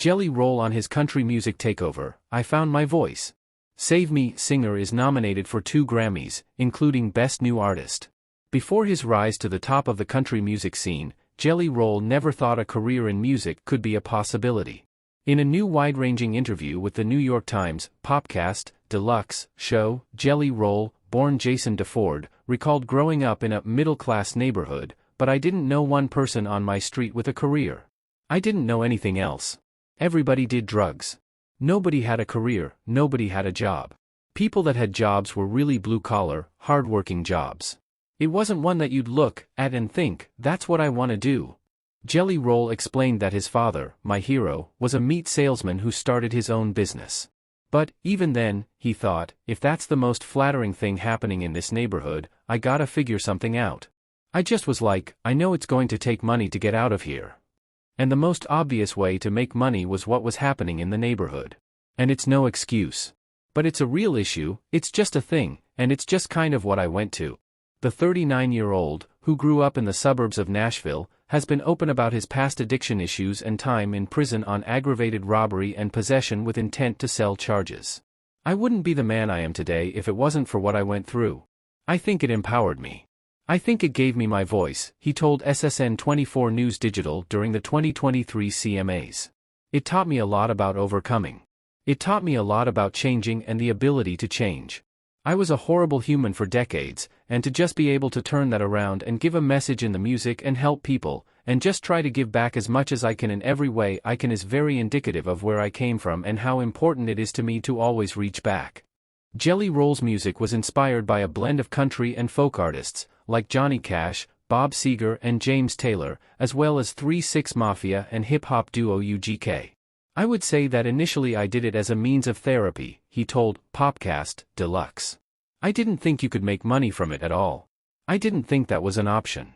Jelly Roll on his country music takeover, I Found My Voice. Save Me singer is nominated for 2 Grammys, including Best New Artist. Before his rise to the top of the country music scene, Jelly Roll never thought a career in music could be a possibility. In a new wide-ranging interview with the New York Times Popcast Deluxe show, Jelly Roll, born Jason DeFord, recalled growing up in a middle-class neighborhood, but I didn't know one person on my street with a career. I didn't know anything else. Everybody did drugs. Nobody had a career, nobody had a job. People that had jobs were really blue-collar, hard-working jobs. It wasn't one that you'd look at and think, that's what I want to do. Jelly Roll explained that his father, my hero, was a meat salesman who started his own business. But, even then, he thought, if that's the most flattering thing happening in this neighborhood, I gotta figure something out. I just was like, I know it's going to take money to get out of here. And the most obvious way to make money was what was happening in the neighborhood. And it's no excuse. But it's a real issue, it's just a thing, and it's just kind of what I went to. The 39-year-old, who grew up in the suburbs of Nashville, has been open about his past addiction issues and time in prison on aggravated robbery and possession with intent to sell charges. I wouldn't be the man I am today if it wasn't for what I went through. I think it empowered me. I think it gave me my voice, he told SSN 24 News Digital during the 2023 CMAs. It taught me a lot about overcoming. It taught me a lot about changing and the ability to change. I was a horrible human for decades, and to just be able to turn that around and give a message in the music and help people, and just try to give back as much as I can in every way I can is very indicative of where I came from and how important it is to me to always reach back. Jelly Roll's music was inspired by a blend of country and folk artists, like Johnny Cash, Bob Seger and James Taylor, as well as 3 6 Mafia and hip-hop duo UGK. I would say that initially I did it as a means of therapy, he told Popcast Deluxe. I didn't think you could make money from it at all. I didn't think that was an option.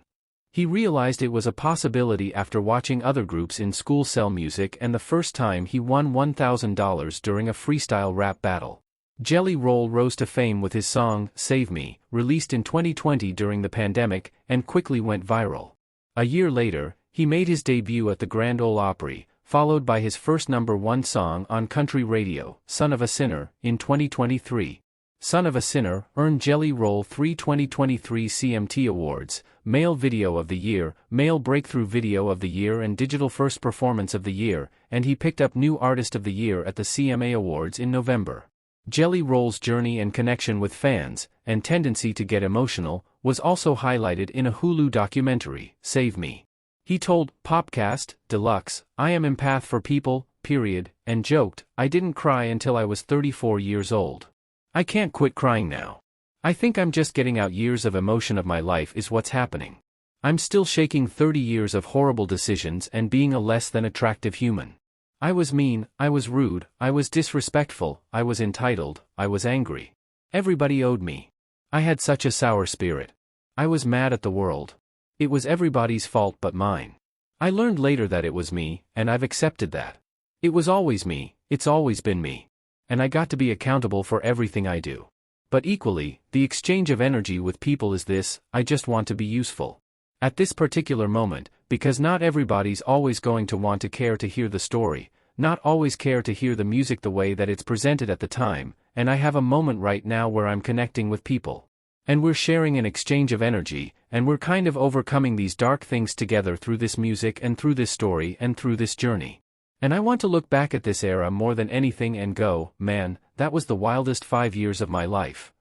He realized it was a possibility after watching other groups in school sell music and the first time he won $1,000 during a freestyle rap battle. Jelly Roll rose to fame with his song, Save Me, released in 2020 during the pandemic, and quickly went viral. A year later, he made his debut at the Grand Ole Opry, followed by his first #1 song on country radio, Son of a Sinner, in 2023. Son of a Sinner earned Jelly Roll 3 2023 CMT Awards, Male Video of the Year, Male Breakthrough Video of the Year and Digital First Performance of the Year, and he picked up New Artist of the Year at the CMA Awards in November. Jelly Roll's journey and connection with fans, and tendency to get emotional, was also highlighted in a Hulu documentary, Save Me. He told Popcast Deluxe, I am empath for people, period, and joked, I didn't cry until I was 34 years old. I can't quit crying now. I think I'm just getting out years of emotion of my life is what's happening. I'm still shaking 30 years of horrible decisions and being a less than attractive human. I was mean, I was rude, I was disrespectful, I was entitled, I was angry. Everybody owed me. I had such a sour spirit. I was mad at the world. It was everybody's fault but mine. I learned later that it was me, and I've accepted that. It was always me, it's always been me. And I got to be accountable for everything I do. But equally, the exchange of energy with people is this, I just want to be useful. At this particular moment, because not everybody's always going to want to care to hear the story, not always care to hear the music the way that it's presented at the time, and I have a moment right now where I'm connecting with people. And we're sharing an exchange of energy, and we're kind of overcoming these dark things together through this music and through this story and through this journey. And I want to look back at this era more than anything and go, man, that was the wildest 5 years of my life.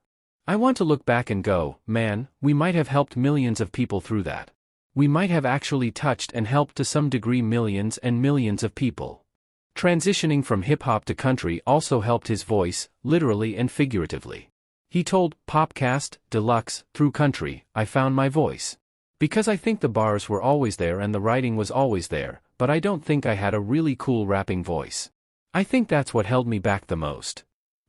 I want to look back and go, man, we might have helped millions of people through that. We might have actually touched and helped to some degree millions and millions of people. Transitioning from hip-hop to country also helped his voice, literally and figuratively. He told Popcast Deluxe, through country, I found my voice. Because I think the bars were always there and the writing was always there, but I don't think I had a really cool rapping voice. I think that's what held me back the most.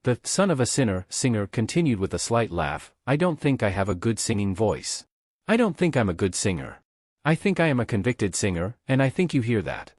The Son of a Sinner singer continued with a slight laugh, I don't think I have a good singing voice. I don't think I'm a good singer. I think I am a convicted singer, and I think you hear that.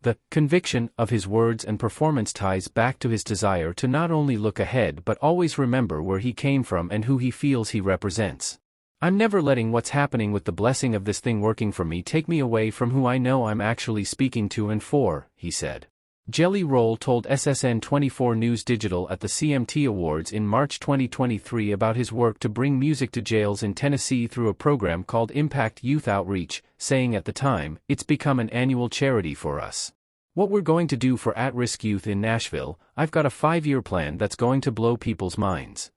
The conviction of his words and performance ties back to his desire to not only look ahead but always remember where he came from and who he feels he represents. I'm never letting what's happening with the blessing of this thing working for me take me away from who I know I'm actually speaking to and for, he said. Jelly Roll told SSN24 News Digital at the CMT Awards in March 2023 about his work to bring music to jails in Tennessee through a program called Impact Youth Outreach, saying at the time, "It's become an annual charity for us. What we're going to do for at-risk youth in Nashville, I've got a 5-year plan that's going to blow people's minds."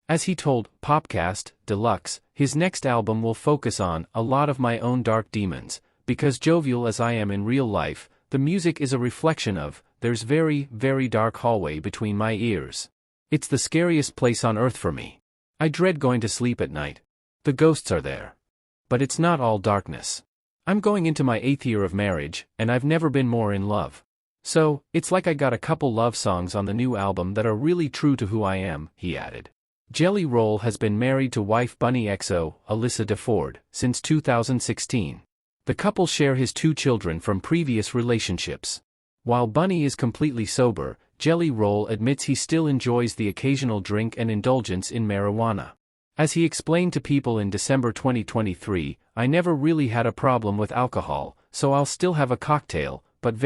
As he told Popcast Deluxe, his next album will focus on a lot of my own dark demons, because jovial as I am in real life, the music is a reflection of, there's very, very dark hallway between my ears. It's the scariest place on earth for me. I dread going to sleep at night. The ghosts are there. But it's not all darkness. I'm going into my 8th year of marriage, and I've never been more in love. So, it's like I got a couple love songs on the new album that are really true to who I am, he added. Jelly Roll has been married to wife Bunny XO, Alyssa DeFord, since 2016. The couple share his 2 children from previous relationships. While Bunny is completely sober, Jelly Roll admits he still enjoys the occasional drink and indulgence in marijuana. As he explained to People in December 2023, "I never really had a problem with alcohol, so I'll still have a cocktail, but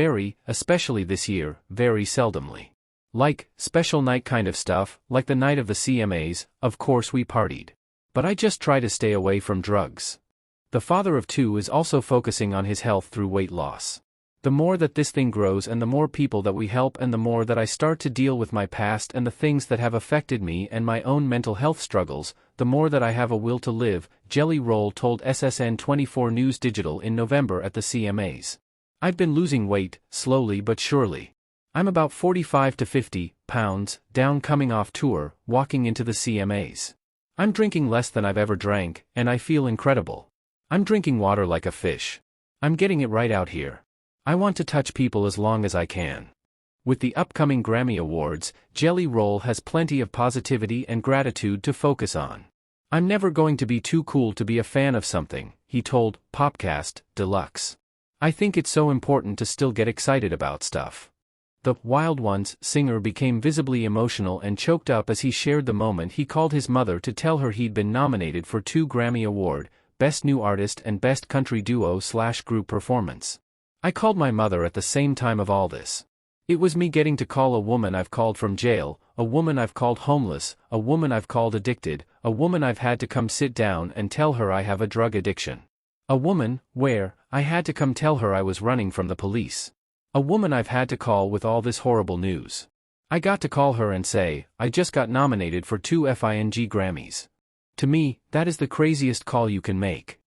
especially this year, very seldomly. Like, special night kind of stuff, like the night of the CMAs, of course we partied. But I just try to stay away from drugs." The father of 2 is also focusing on his health through weight loss. "The more that this thing grows and the more people that we help and the more that I start to deal with my past and the things that have affected me and my own mental health struggles, the more that I have a will to live," Jelly Roll told SSN24 News Digital in November at the CMAs. "I've been losing weight, slowly but surely. I'm about 45 to 50 pounds down coming off tour, walking into the CMAs. I'm drinking less than I've ever drank, and I feel incredible. I'm drinking water like a fish. I'm getting it right out here. I want to touch people as long as I can." With the upcoming Grammy Awards, Jelly Roll has plenty of positivity and gratitude to focus on. "I'm never going to be too cool to be a fan of something," he told Popcast Deluxe. "I think it's so important to still get excited about stuff." The Wild Ones singer became visibly emotional and choked up as he shared the moment he called his mother to tell her he'd been nominated for 2 Grammy Award, Best New Artist and Best Country Duo/Group Performance. "I called my mother at the same time of all this. It was me getting to call a woman I've called from jail, a woman I've called homeless, a woman I've called addicted, a woman I've had to come sit down and tell her I have a drug addiction. A woman, where, I had to come tell her I was running from the police. A woman I've had to call with all this horrible news. I got to call her and say, I just got nominated for 2 FING Grammys. To me, that is the craziest call you can make."